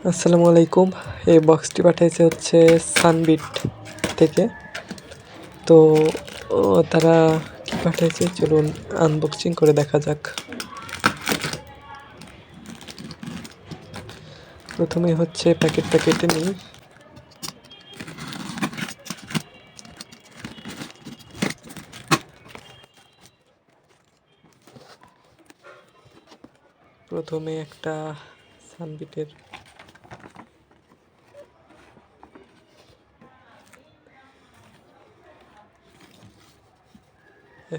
আসসালামু আলাইকুম। এই বক্সটি পাঠিয়েছে হচ্ছে সানবিট থেকে। তো তারা কি পাঠিয়েছে চলুন আনবক্সিং করে দেখা যাক। প্রথমে হচ্ছে প্যাকেটটা কেটে নিই। প্রথমে একটা সানবিটের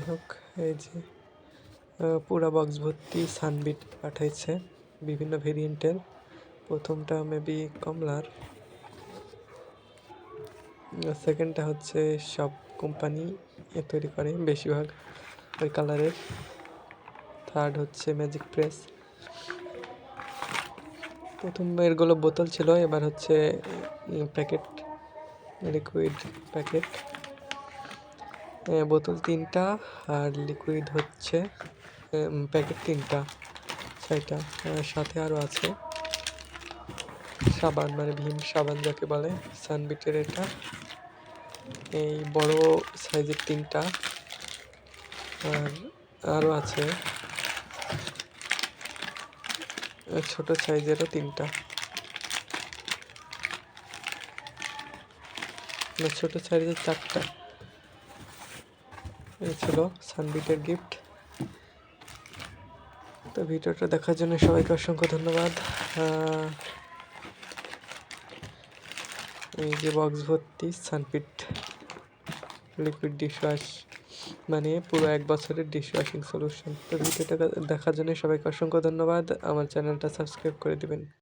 হোক, এই যে পুরা বক্স ভর্তি সানবিট পাঠাইছে বিভিন্ন ভেরিয়েন্টের। প্রথমটা মেবি কমলার, সেকেন্ডটা হচ্ছে সব কোম্পানি তৈরি করে বেশিরভাগ ওই কালারের। থার্ড হচ্ছে ম্যাজিক প্রেস। প্রথম এরগুলো বোতল ছিল, এবার হচ্ছে প্যাকেট, লিকুইড প্যাকেট। বোতল 3টা আর লিকুইড হচ্ছে প্যাকেট 3টা, 6টা। সাথে আরও আছে সাবান, মানে ভীম সাবান যাকে বলে, সানবিটের এটা। এই বড় সাইজের 3টা, আর আরও আছে ছোট সাইজেরও 3টা। ছোট সাইজের 4টা। এই ছিল সানবিটের গিফট। তো ভিডিওটা দেখার জন্য সবাইকে অসংখ্য ধন্যবাদ। এই যে বক্স ভর্তি সানবিট লিকুইড ডিশওয়াশ, মানে পুরো 1 বছরের ডিশওয়াশিং সলিউশন। তো ভিডিওটা দেখার জন্য সবাইকে অসংখ্য ধন্যবাদ। আমার চ্যানেলটা সাবস্ক্রাইব করে দিবেন।